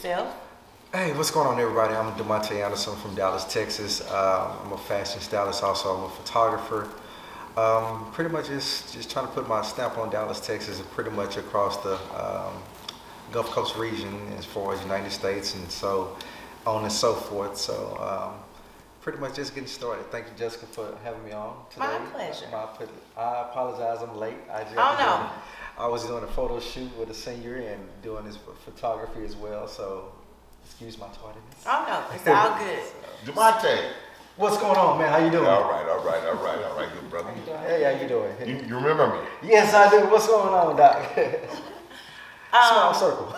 yourself. Hey, what's going on, everybody? I'm Demonte Anderson from Dallas, Texas. I'm a fashion stylist, also I'm a photographer. Pretty much just trying to put my stamp on Dallas, Texas, and pretty much across the Gulf Coast region as far as United States and so on and so forth. So pretty much just getting started. Thank you, Jessica, for having me on today. My pleasure. I apologize, I'm late. No. I was doing a photo shoot with a senior and doing this photography as well, so excuse my tardiness. Oh no, it's all good. Demonte. What's going on, man? How you doing? All right, good brother. Hey, how you doing? You remember me? Yes, I do. What's going on, Doc? Small circle.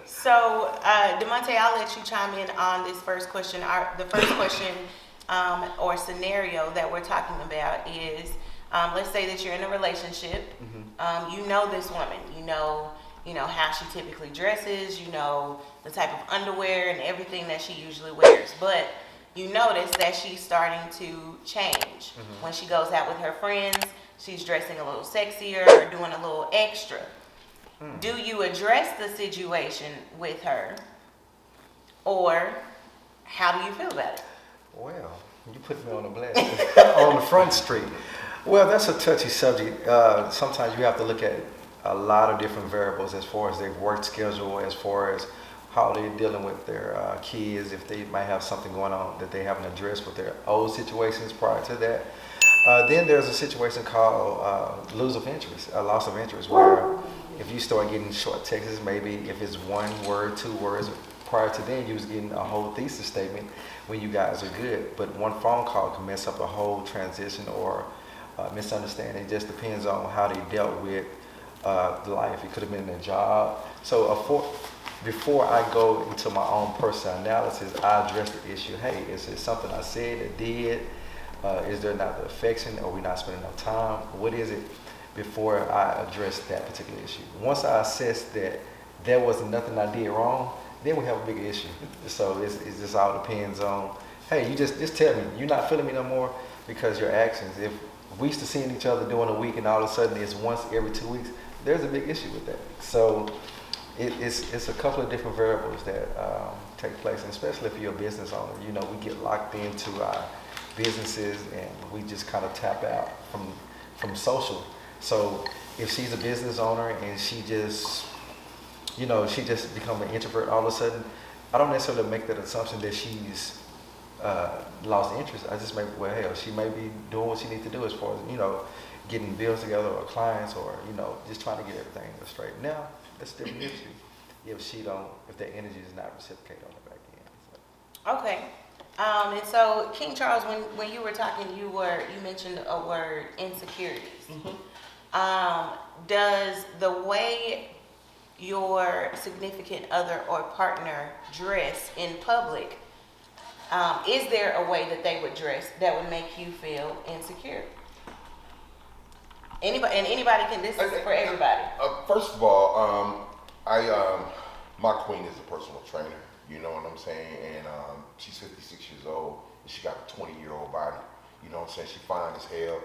So, Demonte, I'll let you chime in on this first question. The first question or scenario that we're talking about is, let's say that you're in a relationship. You know this woman. You know how she typically dresses. You know the type of underwear and everything that she usually wears. But you notice that she's starting to change. When she goes out with her friends, she's dressing a little sexier or doing a little extra. Do you address the situation with her, or how do you feel about it? Well, you put me on the blast on the front street. Well, that's a touchy subject. Sometimes you have to look at a lot of different variables as far as their work schedule, as far as how they're dealing with their kids, if they might have something going on that they haven't addressed with their old situations prior to that. Then there's a situation called loss of interest, where if you start getting short texts, maybe if it's one word, 2 words, prior to then you was getting a whole thesis statement when you guys are good. But one phone call can mess up a whole transition or misunderstanding. It just depends on how they dealt with life. It could have been their job. So before I go into my own personal analysis, I address the issue. Hey, is it something I said or did? Is there not the affection? Are we not spending enough time? What is it? Before I address that particular issue. Once I assess that there was nothing I did wrong, then we have a bigger issue. So it just all depends on, hey, you just tell me, you're not feeling me no more because your actions. If we used to seeing each other during a week and all of a sudden it's once every 2 weeks, there's a big issue with that. So it's a couple of different variables that take place, and especially if you're a business owner. We get locked into our businesses and we just kind of tap out from social. So if she's a business owner and she just become an introvert all of a sudden, I don't necessarily make that assumption that she's lost interest. I just make, well, hell, she may be doing what she needs to do as far as, getting bills together or clients or, just trying to get everything straight. Now, that's a different issue if that energy is not reciprocated on the back end. So. Okay. And so, King Charles, when you were talking, you mentioned a word, insecurities. Does the way your significant other or partner dress in public, is there a way that they would dress that would make you feel insecure? Anybody can, this is for everybody. First of all, my queen is a personal trainer. You know what I'm saying? And she's 56 years old, and she got a 20-year-old body. You know what I'm saying? She fine as hell.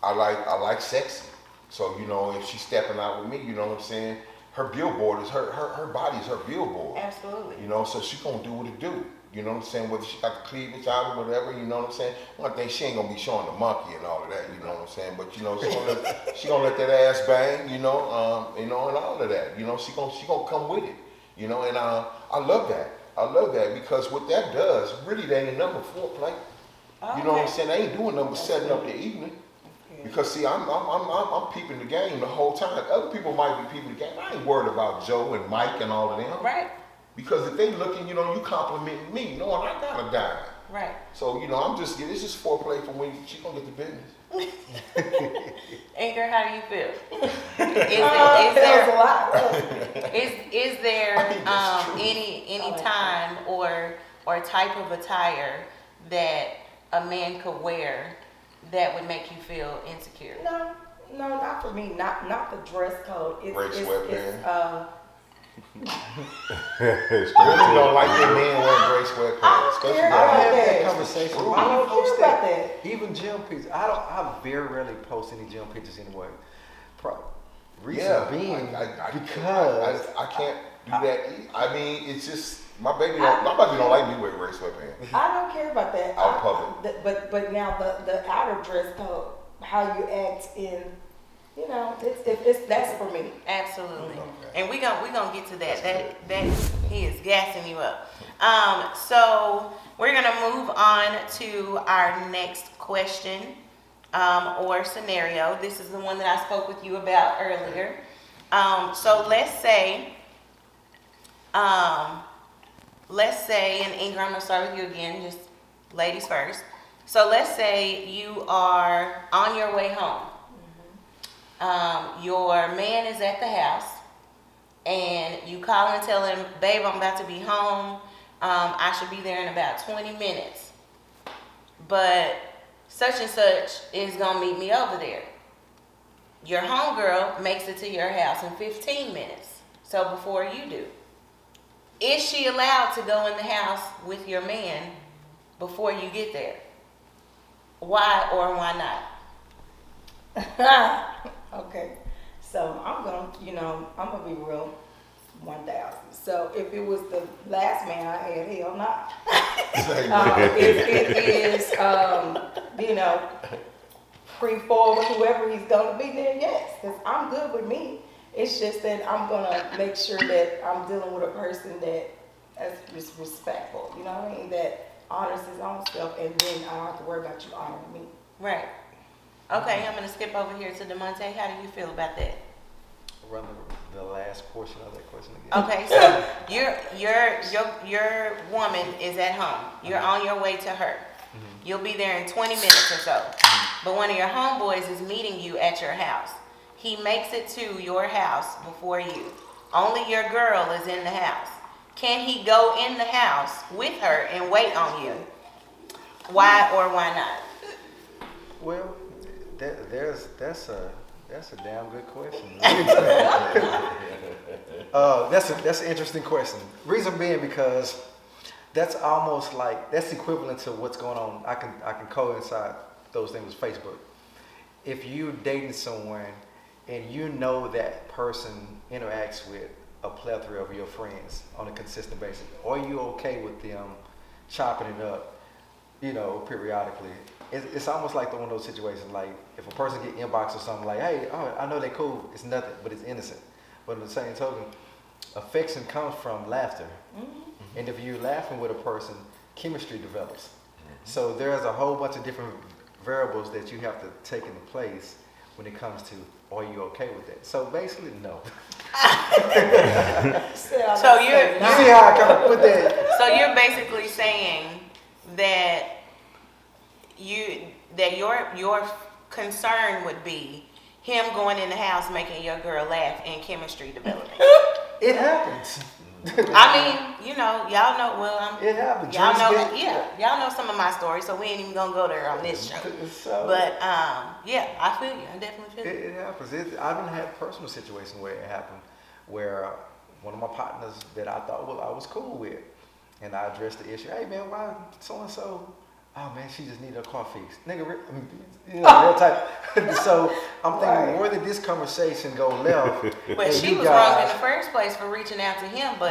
I like sexy. So, if she's stepping out with me, you know what I'm saying? Her billboard is her body is her billboard. Absolutely. So she gonna do what it do. You know what I'm saying? Whether she got the cleavage out or whatever, you know what I'm saying? One thing, she ain't gonna be showing the monkey and all of that, you know what I'm saying? But she gonna let that ass bang, and all of that. She gonna come with it. And I love that. I love that because what that does, really, that ain't number foreplay. Okay. You know what I'm saying? I ain't doing number setting up the evening. Because see, I'm peeping the game the whole time. Other people might be peeping the game. I ain't worried about Joe and Mike and all of them. Right. Because if they looking, you complimenting me, knowing I got a dime. Right. So it's just foreplay for when she gonna get the business. Anchor, how do you feel? Is there any time or type of attire that a man could wear that would make you feel insecure? No, not for me. Not the dress code. Gray sweatpants. Women don't like their men wearing gray sweatpants. I don't care I about have that that. conversation. I don't care about that. Even gym pictures. I very rarely post any gym pictures anyway. Reason Yeah, being I because I can't. do that. I mean, it's just my baby don't like me wearing sweatpants I don't care about that. out in public. But now the outer dress code, how you act in, you know, it's that's for me. Absolutely. Okay. And we gonna get to that. That's That he is gassing you up. So we're gonna move on to our next question or scenario. This is the one that I spoke with you about earlier. So let's say, and Ingrid, I'm gonna start with you again, just ladies first. So let's say you are on your way home. Your man is at the house, and you call and tell him, babe, I'm about to be home. I should be there in about 20 minutes. But such and such is gonna meet me over there. Your homegirl makes it to your house in 15 minutes, so before you do. Is she allowed to go in the house with your man before you get there? Why or why not? Okay, so I'm gonna be real 1,000. So if it was the last man I had, hell not. If it is, free forward, whoever he's gonna be, then yes, because I'm good with me. It's just that I'm gonna make sure that I'm dealing with a person that is respectful. You know what I mean? That honors his own self, and then I don't have to worry about you honoring me. Right. Okay, I'm gonna skip over here to DeMonte. How do you feel about that? Run the last portion of that question again. Okay, so your woman is at home. You're on your way to her. You'll be there in 20 minutes or so. But one of your homeboys is meeting you at your house. He makes it to your house before you. Only your girl is in the house. Can he go in the house with her and wait on you? Why or why not? Well, that's a damn good question. That's an interesting question. Reason being because that's almost like that's equivalent to what's going on. I can coincide those things with Facebook. If you're dating someone and you know that person interacts with a plethora of your friends on a consistent basis, are you okay with them chopping it up, periodically? It's almost like one of those situations, like if a person get inbox or something like, hey, I know they cool, it's nothing, but it's innocent. But in the same token, affection comes from laughter. Mm-hmm. And if you're laughing with a person, chemistry develops. Mm-hmm. So there's a whole bunch of different variables that you have to take into place when it comes to, are you okay with that? So basically, no. So you see how I kind of put that? So you're basically saying that your concern would be him going in the house making your girl laugh and chemistry developing. It happens. I mean, y'all know. Well, it happens. Y'all know, y'all know some of my stories, so we ain't even gonna go there on this show. But yeah, I feel you. I definitely feel you. It happens. I've even had personal situations where it happened, where one of my partners that I thought I was cool with, and I addressed the issue. Hey man, why so and so? Oh man, she just needed a car fixed. Nigga, that type. So I'm thinking, where did this conversation go left? But she was wrong in the first place for reaching out to him, but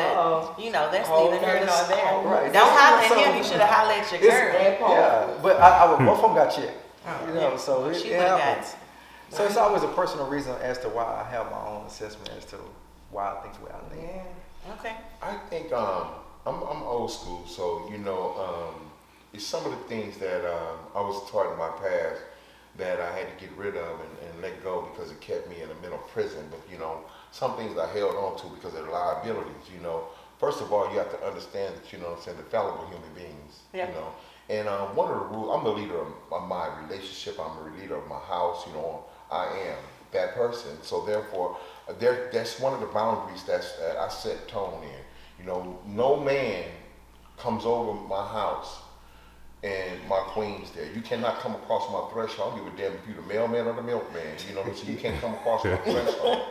that's neither here nor there. Right. Don't holler at him, you should have hollered at your girl. Yeah, but both of them got checked. So it happens. So it's always a personal reason as to why I have my own assessment as to why I think the way I think. Yeah. Okay. I think I'm old school, so it's some of the things that I was taught in my past that I had to get rid of and let go because it kept me in a mental prison. But some things I held on to because of the liabilities. First of all, you have to understand that they're fallible human beings. Yeah. And one of the rules, I'm the leader of my relationship. I'm the leader of my house. I am that person. So therefore, that's one of the boundaries that I set tone in. No man comes over my house and my queen's there. You cannot come across my threshold. I don't give a damn if you're the mailman or the milkman. You can't come across my threshold.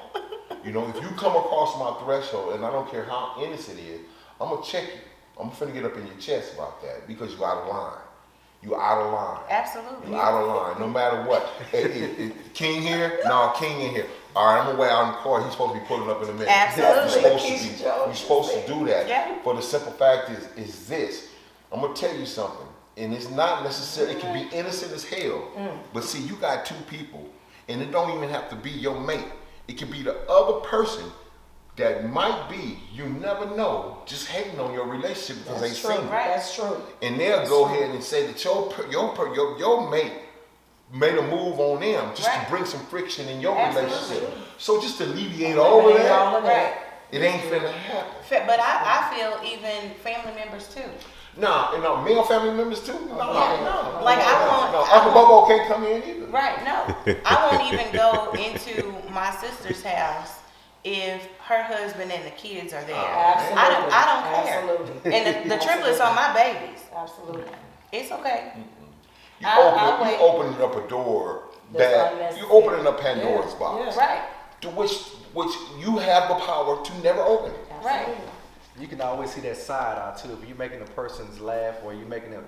If you come across my threshold, and I don't care how innocent it is, I'm gonna check you. I'm finna get up in your chest about that because you're out of line. You're out of line. Absolutely. You're out of line, no matter what. King here? No, King in here. All right, I'm gonna wait out in the car. He's supposed to be pulling up in a minute. Absolutely. We're supposed to do that. Yeah. For the simple fact is this. I'm gonna tell you something, and it's not necessarily. It can be innocent as hell. But see, you got two people, and it don't even have to be your mate. It can be the other person that might be. You never know. Just hating on your relationship because That's they true. single. Right. That's true. And they'll go ahead and say that your mate made a move on them just Right. to bring some friction in your Absolutely. relationship. So just to alleviate all of that, All of that. Right. it ain't finna happen. But I feel even family members too. No, male family members too? No. Like, I won't- No, I Uncle won't- Bobo can't come in either. Right, no. I won't even go into my sister's house if her husband and the kids are there. Absolutely. I don't care. Absolutely. And the triplets are my babies. Absolutely. It's okay. You I'll wait. opening up a door That's that unnecessary. you opening up Pandora's Yeah, box, yeah. Right, to which you have the power to never open it. right. Absolutely. You can always see that side eye too. If you're making a person's laugh or you're making them,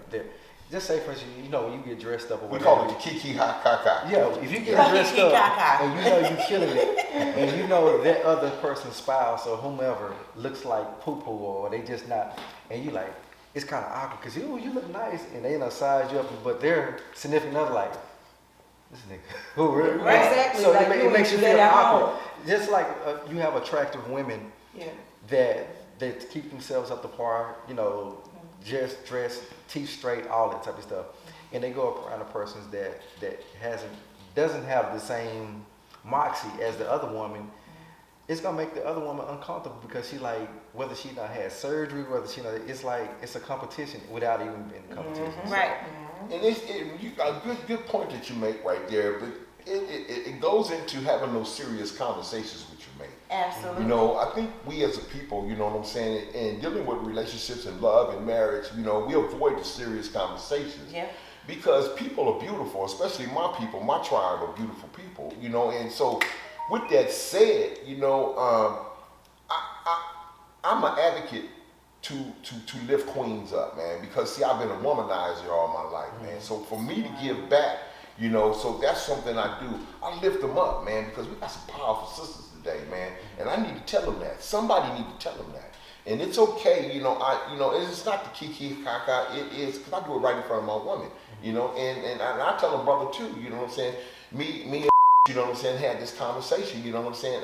just say for instance, you know, when you get dressed up or We whatever. call it the kiki ha ka ka. Yeah, if you get Kiki dressed kaka. up and you know you're killing it, and you know that other person's spouse or whomever looks like poo poo or they just not, and you like, it's kind of awkward because you look nice and they size you up, but they're significant other like, this nigga, who really? Right. Exactly, So like it you makes you do feel that at awkward. home. Just like you have attractive women Yeah. that keep themselves up to par, you know, just dress, teeth straight, all that type of stuff, and they go around a person that doesn't have the same moxie as the other woman. It's gonna make the other woman uncomfortable because she like whether she not had surgery, whether she not, it's like it's a competition without even being a competition. Right. And you got a good point that you make right there, but it goes into having those serious conversations with your mate. Absolutely. You know, I think we as a people, you know what I'm saying, and dealing with relationships and love and marriage, you know, we avoid the serious conversations. Yeah. Because people are beautiful, especially my people, my tribe are beautiful people, you know, and so with that said, you know, I'm an advocate to lift queens up, man, because see, I've been a womanizer all my life, man. So for me to give back, you know, so that's something I do. I lift them up, man, because we got some powerful sisters today, man, and I need to tell them that. Somebody need to tell them that. And it's okay, you know, it's not the kiki kaka, it is, because I do it right in front of my woman, you know, and I tell a brother too, you know what I'm saying, me and you know what I'm saying, had this conversation, you know what I'm saying,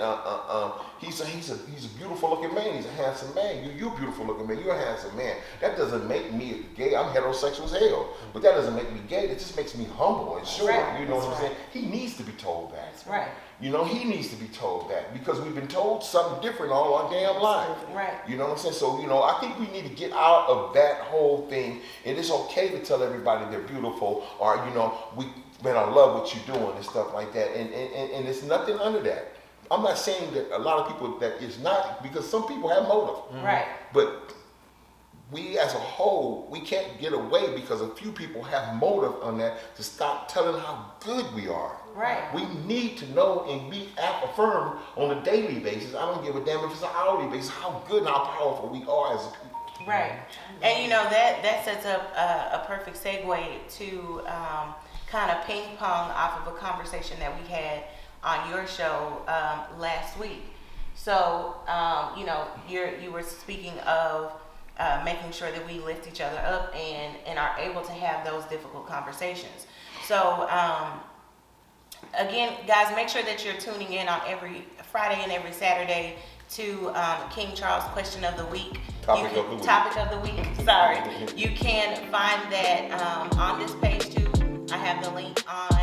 he's a beautiful looking man, he's a handsome man, you're a beautiful looking man, you're a handsome man. That doesn't make me gay, I'm heterosexual as hell, but that doesn't make me gay, that just makes me humble and sure, Right. you know what I'm saying, he needs to be told that. That's right. You know, he needs to be told that because we've been told something different all our damn life. Right. You know what I'm saying? So, you know, I think we need to get out of that whole thing. And it's okay to tell everybody they're beautiful or, you know, man, I love what you're doing and stuff like that. And there's nothing under that. I'm not saying that a lot of people that is not, because some people have motive. Right. But we as a whole, we can't get away because a few people have motive on that to stop telling how good we are. Right. We need to know and be affirmed on a daily basis. I don't give a damn if it's an hourly basis, how good and how powerful we are as a people. Right. And you know, that sets up a perfect segue to kind of ping pong off of a conversation that we had on your show last week. So, you know, you were speaking of making sure that we lift each other up and are able to have those difficult conversations. So, again, guys, make sure that you're tuning in on every Friday and every Saturday to King Charles Question of the Week. Topic of the week. Topic of the week. Sorry. You can find that on this page too. I have the link on